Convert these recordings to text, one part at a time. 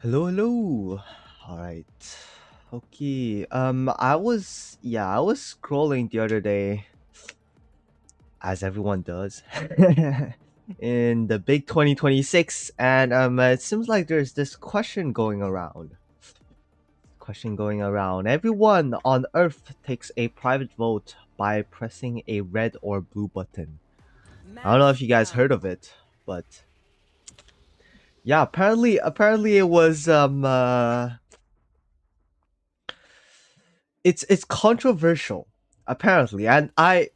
Hello, hello. All right. Okay. I was scrolling the other day, as everyone does, in the big 2026, and it seems like there's this question going around. Everyone on Earth takes a private vote by pressing a red or blue button. I don't know if you guys heard of it, but yeah, apparently it was it's controversial apparently, and I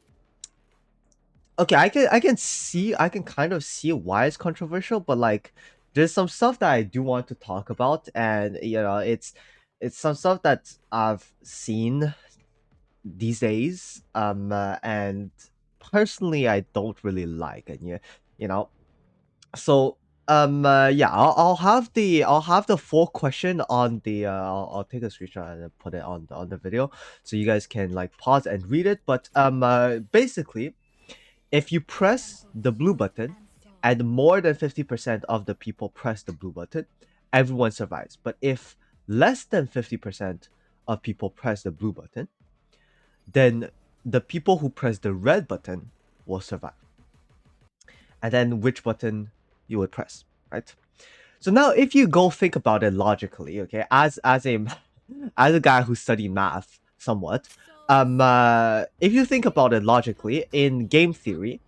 can kind of see why it's controversial, but like there's some stuff that I do want to talk about, and it's some stuff that I've seen these days, and personally I don't really like, and you know so yeah, I'll have the full question on the I'll take a screenshot and put it on the video so you guys can like pause and read it, but basically, if you press the blue button and more than 50% of the people press the blue button, everyone survives. But if less than 50% of people press the blue button, then the people who press the red button will survive. And then which button you would press, right? So now if you go think about it logically, okay, as a as a guy who studied math somewhat, if you think about it logically in game theory,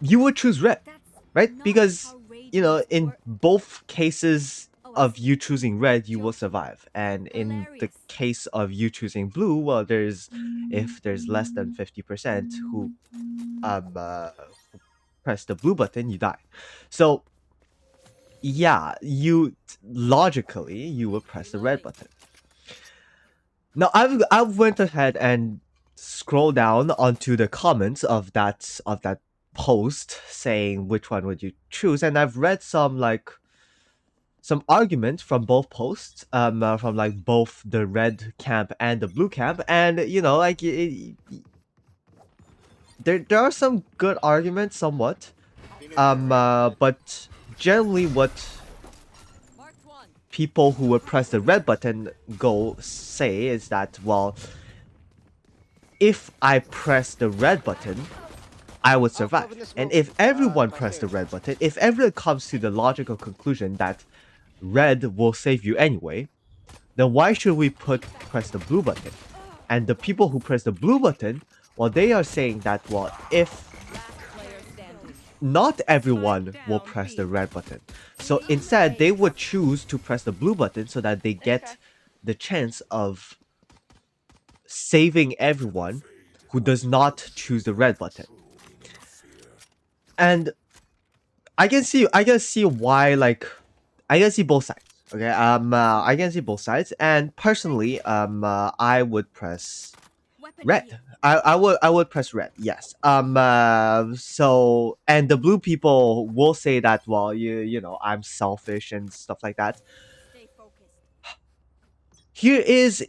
you would choose red, right? Because in both cases of you choosing red, you will survive, and in the case of you choosing blue, well, there's if there's less than 50% who press the blue button, you die. So yeah, you logically you would press the red button. Now I've went ahead and scrolled down onto the comments of that post saying which one would you choose, and I've read some arguments from both posts, from like both the red camp and the blue camp, and there are some good arguments, somewhat, but generally what people who would press the red button go say is that, well, if I press the red button, I would survive. And if everyone pressed the red button, if everyone comes to the logical conclusion that red will save you anyway, then why should we press the blue button? And the people who press the blue button, well, they are saying that, well, if not everyone will press the red button. So instead, they would choose to press the blue button so that they get the chance of saving everyone who does not choose the red button. And I can see why, like, I can see both sides. Okay, I can see both sides, and personally, I would press red. I would press red. Yes. So, and the blue people will say that, well, I'm selfish and stuff like that. Here is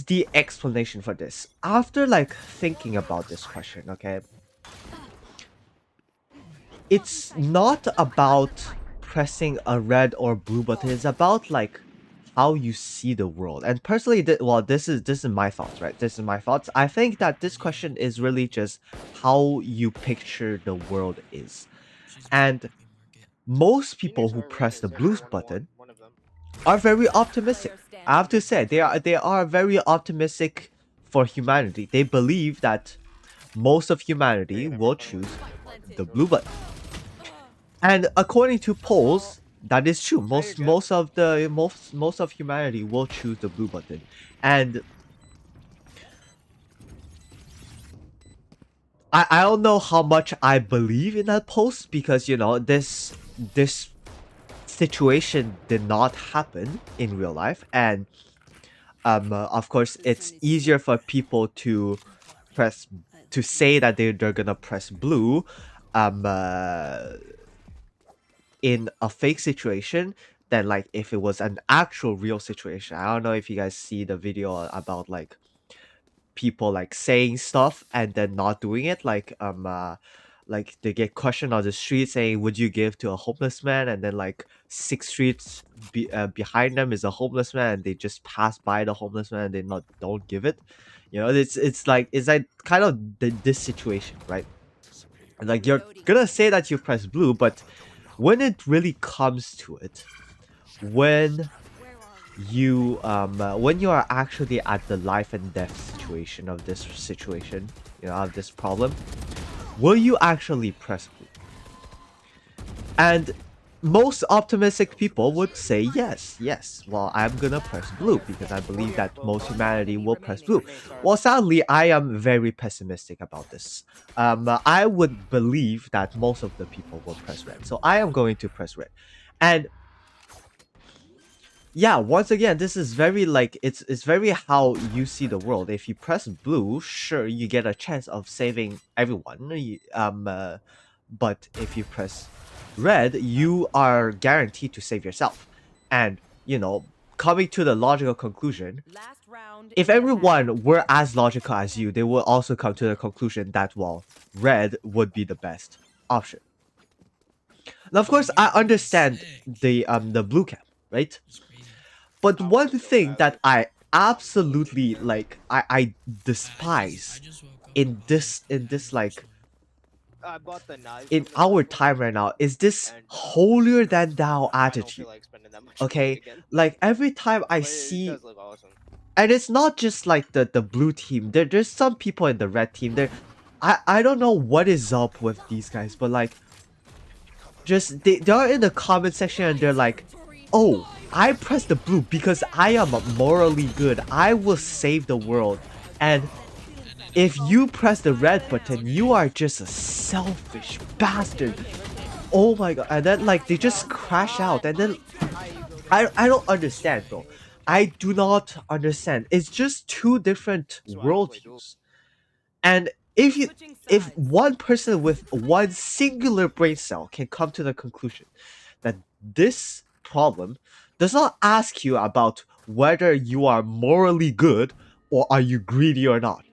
the explanation for this. After like thinking about this question, okay, it's not about pressing a red or blue button. It's about like how you see the world. And personally, well, this is my thoughts, right? This is my thoughts. I think that this question is really just how you picture the world is. And most people who press the blue button are very optimistic. I have to say, they are very optimistic for humanity. They believe that most of humanity will choose the blue button. And according to polls, that is true. Most of humanity will choose the blue button. And I don't know how much I believe in that post, because this situation did not happen in real life, and of course it's easier for people to press to say that they're gonna press blue um uh, in a fake situation than like if it was an actual real situation. I don't know if you guys see the video about people like saying stuff and then not doing it, like they get questioned on the street saying, "Would you give to a homeless man?" And then like 6 streets behind them is a homeless man, and they just pass by the homeless man and they not don't give it. You know, it's like kind of this situation, right? Like you're gonna say that you press blue, but when it really comes to it, when when you are actually at the life and death situation of this situation, of this problem, will you actually press blue? And most optimistic people would say yes, yes. Well, I'm gonna press blue because I believe that most humanity will press blue. Well, sadly, I am very pessimistic about this. I would believe that most of the people will press red, so I am going to press red. And yeah, once again, this is very like it's very how you see the world. If you press blue, sure, you get a chance of saving everyone. But if you press red, you are guaranteed to save yourself. And coming to the logical conclusion, if everyone were as logical as you, they will also come to the conclusion that, well, red would be the best option. Now, of course, I understand the blue camp, right? But one thing that I absolutely like, I despise in this like I bought the knives in from the our store, time right now is this and holier than thou I don't attitude. feel like spending that much money Okay, again. like every time I But it see, does look awesome. and it's not just like the blue team. There's some people in the red team. I don't know what is up with these guys, but like just they're in the comment section and they're like, oh, I pressed the blue because I am morally good. I will save the world. And if you press the red button, you are just a selfish bastard. Oh my god. And then like they just crash out. And then I don't understand, bro. I do not understand. It's just two different That's why I don't play duel. worldviews. And if one person with one singular brain cell can come to the conclusion that this problem does not ask you about whether you are morally good or are you greedy or not.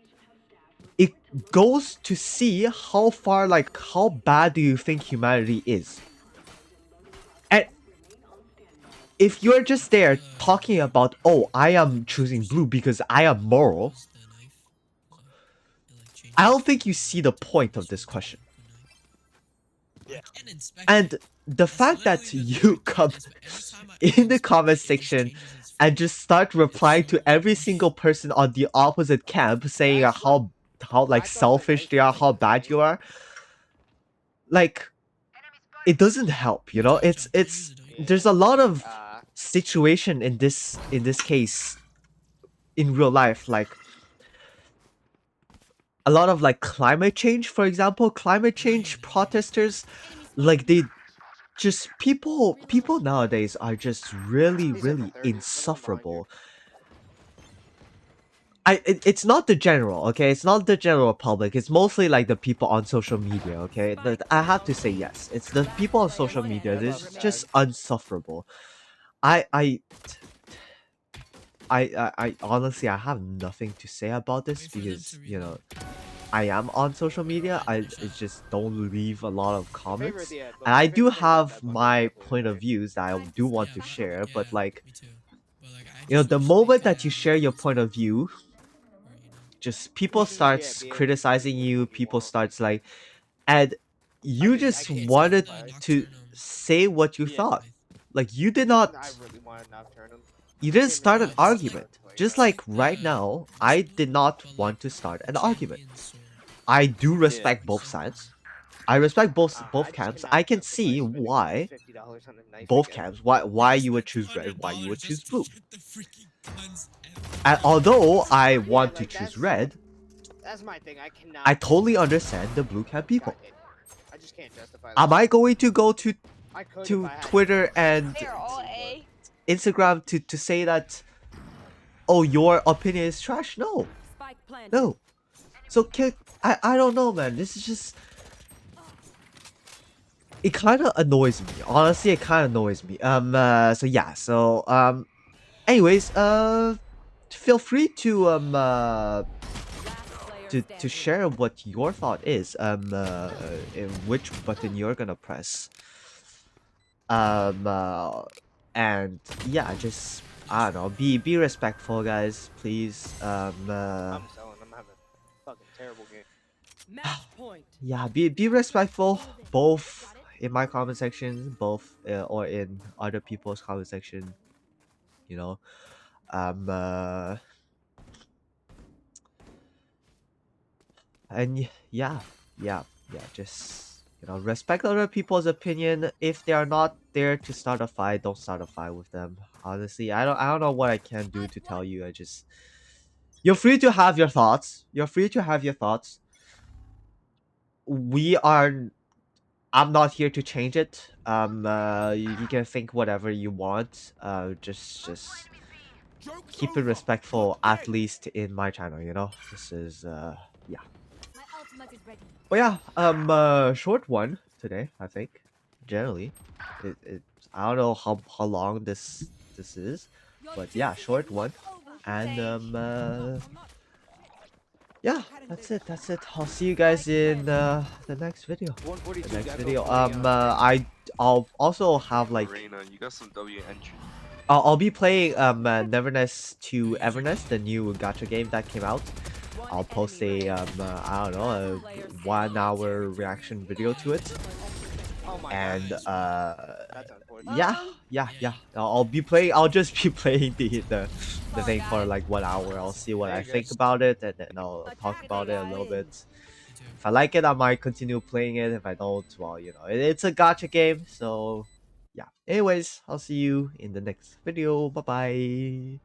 It goes to see how far, like, how bad do you think humanity is. And if you're just there talking about, oh, I am choosing blue because I am moral, I don't think you see the point of this question. And the fact that you come in the comment section and just start replying to every single person on the opposite camp saying how like selfish they are, how bad you are, like it doesn't help, it's there's a lot of situation in this case in real life, like a lot of like climate change, for example, climate change protesters, like they just people nowadays are just really These are for really 30. Put 'em behind you. insufferable. It's not the general, okay, it's not the general public, it's mostly like the people on social media, okay, I have to say yes, it's the people on social media. I They're love just knives. unsufferable. I honestly, I have nothing to say about this because I am on social media. I just don't leave a lot of My favorite, comments. yeah, but And I my do favorite thing about have that button is my definitely the point of knife. views that I do want to share, but like, me too. But like, I just the wish they moment could that you share your point of view, or just You people should just starts be able to choose criticizing which you, one you people want. starts like, and you I just can't wanted justify it. to say what you Yeah, thought. Like you did I not, really want to nocturnum. you didn't Came here start for an the first time argument. to play Just Nocturne. like right now, I did not want to start an argument. I do Yeah. respect both sides. I respect both I just camps. cannot I can justify see spending why $50 on a knife both again. camps, why you would choose red, why you would choose blue. And although I Yeah, want to like choose red, that's my thing. I I cannot totally justify understand the blue camp God, people. I just can't justify Am that. I going to go I could if to I had Twitter and They're all but A. Instagram to say that, oh, your opinion is trash? No, Spike planted. no. So I don't know, man. This is just, it kind of annoys me. Honestly, it kind of annoys me. So yeah. So anyways, feel free to Last player to share what your thought is. In which button you're gonna press. And yeah, just I don't know. Be respectful, guys, please. I'm selling. I'm having a fucking terrible game. Match point. Yeah, be respectful, both in my comment section, both or in other people's comment section. You know, um, uh, and yeah, just respect other people's opinion. If they are not there to start a fight, don't start a fight with them. Honestly, I don't know what I can do to tell you. You're free to have your thoughts. You're free to have your thoughts. We are I'm not here to change it. You can think whatever you want. Just keep it respectful, at least in my channel. This is yeah. But yeah, short one today. I think generally, it I don't know how long this is, but yeah, short one, and yeah, that's it. That's it. I'll see you guys in the next video. 142. The next gotta go video. 40, I'll also have like Arena, you got some W entry. I'll be playing Neverness to Everness, the new gacha game that came out. I'll post a I don't know, a 1 hour reaction video to it. Oh my And god. That's unfortunate. yeah. I'll just be playing the thing for like 1 hour. I'll see what There I you go. think about it, and then I'll talk about it a little bit. Me too. If I like it, I might continue playing it. If I don't, well, it's a gacha game, so yeah. Anyways, I'll see you in the next video. Bye bye.